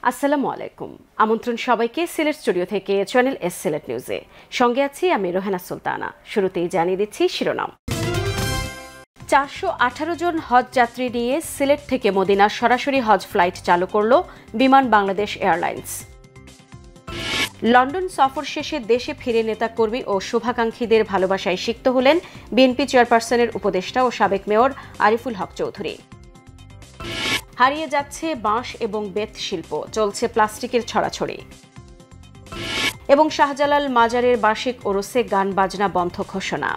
আসসালামু আলাইকুম। আমন্ত্রণ সবাইকে সিলেট স্টুডিও থেকে চ্যানেল এস সিলেট নিউজে। সঙ্গে আছি আমি রোহেনা সুলতানা। শুরুতেই জানিয়ে দিচ্ছি শিরোনাম। 418 জন হজ যাত্রী নিয়ে সিলেট থেকে মদিনা সরাসরি হজ ফ্লাইট চালু করল বিমান বাংলাদেশ এয়ারলাইন্স। লন্ডন সফর শেষে দেশে ফিরে নেতাকর্মী ও শুভাকাঙ্ক্ষীদের ভালোবাসায় সিক্ত হলেন বিএনপি চেয়ারপারসনের উপদেষ্টা ও সাবেক মেয়র আরিফুল হক চৌধুরী। হারিয়ে যাচ্ছে বাঁশ এবং বেত শিল্প, চলছে প্লাস্টিকের ছড়াছড়ি। এবং শাহজালাল মাজারের বার্ষিক ওরসে গান বাজনা বন্ধ ঘোষণা।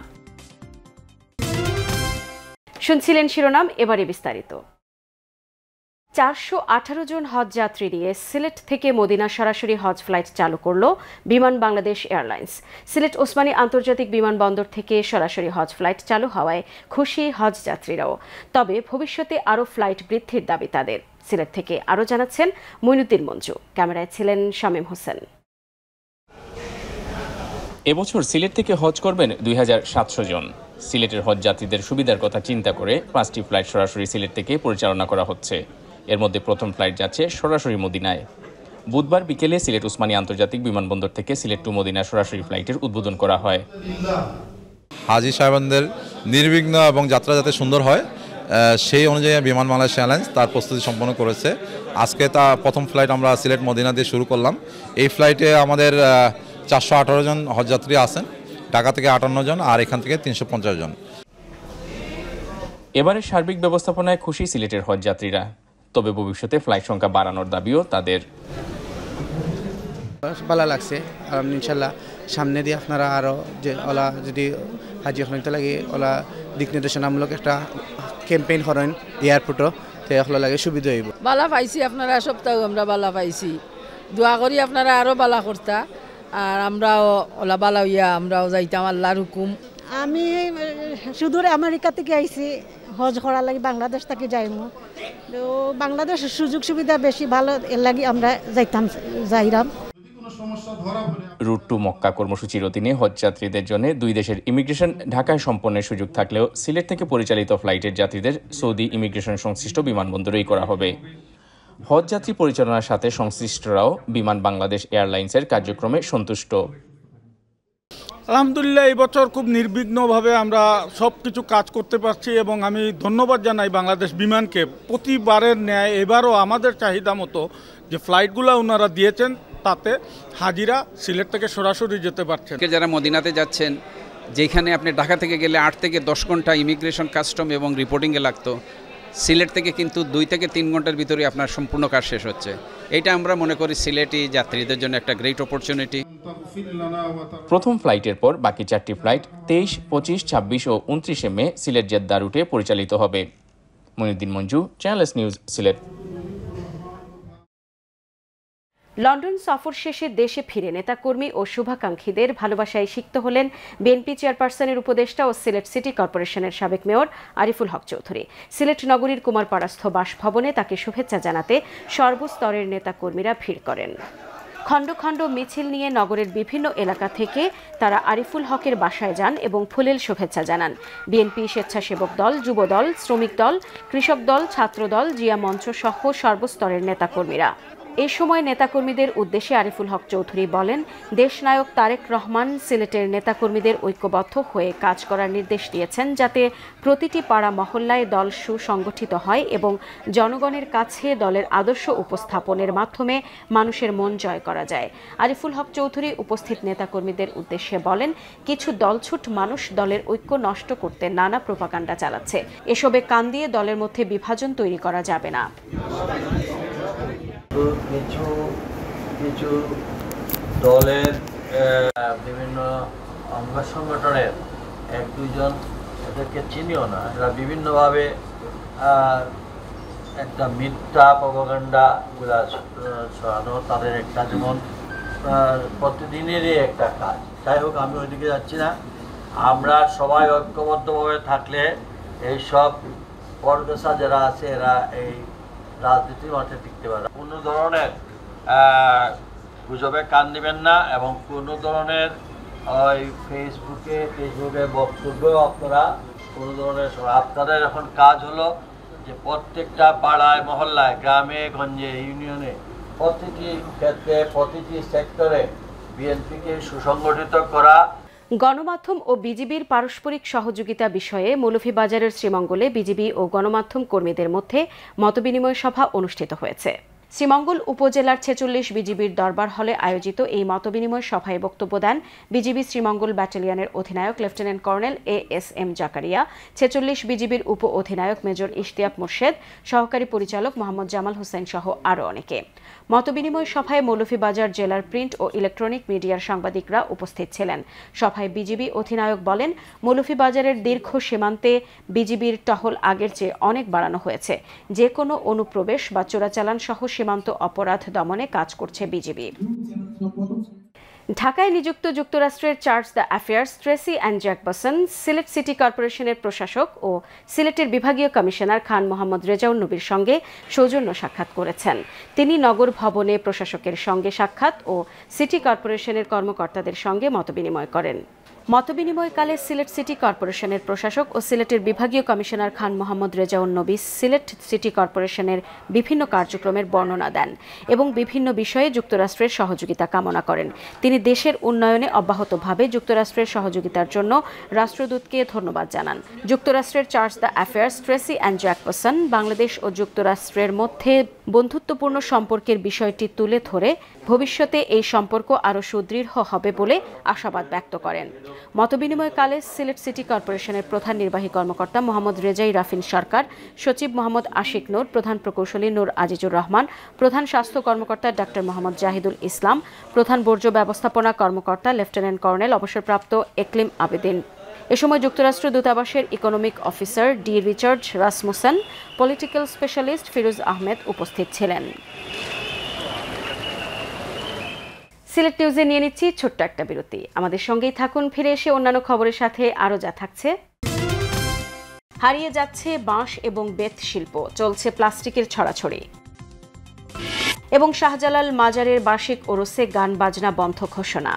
শুনছিলেন শিরোনাম, এবারে বিস্তারিত। 418 জন হজ যাত্রী নিয়ে সিলেট থেকে মদিনা সরাসরি হজ ফ্লাইট চালু করল বিমান বাংলাদেশ এয়ারলাইন্স। সিলেট ওসমানী আন্তর্জাতিক বিমানবন্দর থেকে সরাসরি হজ ফ্লাইট চালু হওয়ায় খুশি হজ যাত্রীরাও। তবে ভবিষ্যতে আরও ফ্লাইট বৃদ্ধির দাবি তাদের। সিলেট থেকে আরও জানাচ্ছেন মইনুদ্দিন মঞ্জু, ক্যামেরায় ছিলেন শামীম হোসেন। এবছর সিলেট থেকে হজ করবেন 2700 জন। সিলেটের হজ যাত্রীদের সুবিধার কথা চিন্তা করে 5টি ফ্লাইট সরাসরি সিলেট থেকে পরিচালনা করা হচ্ছে। এর মধ্যে প্রথম ফ্লাইট যাচ্ছে সরাসরি মদিনায়। বুধবার বিকেলে সিলেট ওসমানী আন্তর্জাতিক বিমানবন্দর থেকে সিলেট টু মদিনা সরাসরি ফ্লাইটের উদ্বোধন করা হয়। হাজি সাহেবানদের নির্বিঘ্ন এবং যাত্রা যাতে সুন্দর হয় সেই অনুযায়ী বিমান বাংলাদেশ এয়ারলাইন্স তার প্রস্তুতি সম্পন্ন করেছে। আজকে তা প্রথম ফ্লাইট আমরা সিলেট মদিনা দিয়ে শুরু করলাম। এই ফ্লাইটে আমাদের 418 জন হজযাত্রী আছেন, ঢাকা থেকে 58 জন আর এখান থেকে 350 জন। এবারে সার্বিক ব্যবস্থাপনায় খুশি সিলেটের হজযাত্রীরা, তবে ভবিষ্যতে ফ্লাইট সংখ্যা বাড়ানোর দাবিও তাদের। ভালো লাগছে আর ইনশাল্লাহ সামনে দিয়ে আপনারা আরও যে ওলা যদি হাজি হতে লাগে ওলা দিক নির্দেশনামূলক একটা ক্যাম্পেইন করেন এয়ারপোর্টও তো এগুলো লাগে সুবিধা হইব। বালা পাইছি আপনারা সপ্তাহ আমরা বালা পাইছি, দোয়া করি আপনারা আরও বালা করতা আর আমরাও ওলা বালা হইয়া আমরাও যাইতাম আল্লাহর হুকুম। আমি সুদূর আমেরিকা থেকে আইছি হজ করার লাগি, বাংলাদেশ থেকে যাইমু। তো বাংলাদেশের সুযোগ সুবিধা বেশি ভালো, এর লাগি আমরা যাইরাম। রুট টু মক্কা কর্মসূচির অধীনে হজযাত্রীদের জন্য দুই দেশের ইমিগ্রেশন ঢাকায় সম্পন্নের সুযোগ থাকলেও সিলেট থেকে পরিচালিত ফ্লাইটের যাত্রীদের সৌদি ইমিগ্রেশন সংশ্লিষ্ট বিমানবন্দরেই করা হবে। হজযাত্রী পরিচালনার সাথে সংশ্লিষ্টরাও বিমান বাংলাদেশ এয়ারলাইন্সের কার্যক্রমে সন্তুষ্ট। আলহামদুলিল্লাহ, এই বছর খুব নির্বিঘ্নভাবে আমরা সব কিছু কাজ করতে পারছি এবং আমি ধন্যবাদ জানাই বাংলাদেশ বিমানকে। প্রতিবারের ন্যায় এবারও আমাদের চাহিদা মতো যে ফ্লাইটগুলো ওনারা দিয়েছেন তাতে হাজিরা সিলেট থেকে সরাসরি যেতে পারছেন। যারা মদিনাতে যাচ্ছেন, যেখানে আপনি ঢাকা থেকে গেলে 8 থেকে 10 ঘন্টা ইমিগ্রেশন কাস্টম এবং রিপোর্টিংয়ে লাগতো, সিলেট থেকে কিন্তু 2 থেকে 3 ঘন্টার ভিতরে আপনার সম্পূর্ণ কাজ শেষ হচ্ছে। এটা আমরা মনে করি সিলেটি যাত্রীদের জন্য একটা গ্রেট অপরচুনিটি। প্রথম ফ্লাইটের পর বাকি 4টি ফ্লাইট 23, 25, 26 ও 29 মে সিলেট জেদ্দা রুটে পরিচালিত হবে। Moinuddin Manju, channel S news, Sylhet. London সফর শেষে দেশে ফিরে নেতাকর্মী ও শুভাকাঙ্ক্ষীদের ভালোবাসায় সিক্ত হলেন বিএনপি চেয়ারপারসনের উপদেষ্টা ও সিলেট সিটি কর্পোরেশনের সাবেক মেয়র আরিফুল হক চৌধুরী। সিলেট নগরীর কুমারপাড়াস্থ বাসভবনে তাকে শুভেচ্ছা জানাতে সর্বস্তরের নেতাকর্মীরা ভিড় করেন। খণ্ড খণ্ড মিছিল নিয়ে নগরের বিভিন্ন এলাকা থেকে তারা আরিফুল হকের বাসায় যান এবং ফুলেল শুভেচ্ছা জানান। বিএনপি স্বেচ্ছাসেবক দল, যুব দল, শ্রমিক দল, কৃষক দল, ছাত্র দল, জিয়া মঞ্চ সহ সর্বস্তরের নেতাকর্মীরা। এই সময় নেতাকর্মীদের উদ্দেশ্যে আরিফুল হক চৌধুরী বলেন, দেশনায়ক তারেক রহমান সিলেটের নেতাকর্মীদের ঐক্যবদ্ধ হয়ে কাজ করার নির্দেশ দিয়েছেন, যাতে প্রতিটি পাড়া মহল্লায় দল সুসংগঠিত হয় এবং জনগণের কাছে দলের আদর্শ উপস্থাপনের মাধ্যমে মানুষের মন জয় করা যায়। আরিফুল হক চৌধুরী উপস্থিত নেতাকর্মীদের উদ্দেশ্যে বলেন, কিছু দলছুট মানুষ দলের ঐক্য নষ্ট করতে নানা প্রোপাগান্ডা চালাচ্ছে। এসবে কান দিয়ে দলের মধ্যে বিভাজন তৈরি করা যাবে না। কিছু দলের বিভিন্ন অঙ্গ সংগঠনের 1-2 জন, এদেরকে চিনিও না, এরা বিভিন্নভাবে একটা মিথ্যা প্রপাগান্ডাগুলা ছড়ানো তাদের একটা যেমন প্রতিদিনেরই একটা কাজ। যাই হোক, আমি ওইদিকে যাচ্ছি না। আমরা সবাই ঐক্যবদ্ধভাবে থাকলে এইসব পরদেশা যারা আছে এরা এই রাজনীতির মাঠে টিকতে পারে। কোনো ধরনের গুজবে কান দিবেন না এবং কোনো ধরনের ওই ফেসবুকে বক্তব্যেও আপনারা কোনো ধরনের, আপনাদের এখন কাজ হলো যে প্রত্যেকটা পাড়ায় মহল্লায়, গ্রামে গঞ্জে, ইউনিয়নে প্রতিটি ক্ষেত্রে প্রতিটি সেক্টরে বিএনপিকে সুসংগঠিত করা। গণমাধ্যম ও বিজিবির পারস্পরিক সহযোগিতা বিষয়ে মৌলভীবাজারের শ্রীমঙ্গলে বিজিবি ও গণমাধ্যম কর্মীদের মধ্যে মতবিনিময় সভা অনুষ্ঠিত হয়েছে। শ্রীমঙ্গল উপজেলার ৪৬ বিজিবির দরবার হলে আয়োজিত এই মতবিনিময় সভায় বক্তব্য দেন বিজিবি শ্রীমঙ্গল ব্যাটালিয়নের অধিনায়ক লেফটেন্যান্ট কর্নেল ASM জাকারিয়া, ৪৬ বিজিবির উপ অধিনায়ক মেজর ইশতিয়াক মোর্শেদ, সহকারী পরিচালক মোহাম্মদ জামাল হোসেন সহ আরও অনেকে। মতবিনিময় সভায় মৌলভীবাজার জেলার প্রিন্ট ও ইলেকট্রনিক মিডিয়ার সাংবাদিকরা উপস্থিত ছিলেন। সভায় বিজিবি অধিনায়ক বলেন, মৌলভীবাজারের দীর্ঘ সীমান্তে বিজিবির টহল আগের চেয়ে অনেক বাড়ানো হয়েছে। যে কোনো অনুপ্রবেশ বা চোরাচালান সহ সীমান্ত অপরাধ দমনে কাজ করছে বিজিবি। ঢাকায় নিযুক্ত যুক্তরাষ্ট্রের charge the affairs Tracey Ann Jacobson Sylhet city কর্পোরেশনের প্রশাসক ও সিলেটের বিভাগীয় কমিশনার খান মোহাম্মদ রেজাউল নবীর সঙ্গে সৌজন্য সাক্ষাৎ করেছেন। তিনি নগর ভবনে প্রশাসকের সঙ্গে সাক্ষাৎ ও সিটি কর্পোরেশনের কর্মকর্তাদের সঙ্গে মতবিনিময় করেন। মতবিনিময়কালে সিলেট সিটি কর্পোরেশনের প্রশাসক ও সিলেটের বিভাগীয় কমিশনার খান মোহাম্মদ রেজাউল নবী সিলেট সিটি কর্পোরেশনের বিভিন্ন কার্যক্রমের বর্ণনা দেন এবং বিভিন্ন বিষয়ে যুক্তরাষ্ট্রের সহযোগিতা কামনা করেন। তিনি দেশের উন্নয়নে অব্যাহতভাবে যুক্তরাষ্ট্রের সহযোগিতার জন্য রাষ্ট্রদূতকে ধন্যবাদ জানান। যুক্তরাষ্ট্রের charge the affairs Tracey Ann Jacobson Bangladesh ও যুক্তরাষ্ট্রের মধ্যে বন্ধুত্বপূর্ণ সম্পর্কের বিষয়টি তুলে ধরে ভবিষ্যতে এই সম্পর্ক আরও সুদৃঢ় হবে বলে আশাবাদ ব্যক্ত করেন। মতবিনিময়কালে সিলেট সিটি কর্পোরেশনের প্রধান নির্বাহী কর্মকর্তা মোহাম্মদ রেজাই রাফিন সরকার, সচিব মোহাম্মদ আশিক নূর, প্রধান প্রকৌশলী নূর আজিজুর রহমান, প্রধান স্বাস্থ্য কর্মকর্তা ডাক্তার মোহাম্মদ জাহিদুল ইসলাম, প্রধান বর্জ্য ব্যবস্থাপনা কর্মকর্তা লেফটেন্যান্ট কর্নেল অবসরপ্রাপ্ত একলিম আবেদিন। এ সময় যুক্তরাষ্ট্র দূতাবাসের economic officer D Richard Rasmussen, political specialist Firoz Ahmed উপস্থিত ছিলেন। সিলেট নিউজে নিয়ে নিচ্ছি ছোট্ট একটা বিরতি। আমাদের সঙ্গেই থাকুন। ফিরে এসে অন্যান্য খবরের সাথে আরও যা থাকছে। হারিয়ে যাচ্ছে বাঁশ এবং বেত শিল্প, চলছে প্লাস্টিকের ছড়াছড়ি এবং শাহজালাল মাজারের বার্ষিক ওরসে গান বাজনা বন্ধ ঘোষণা।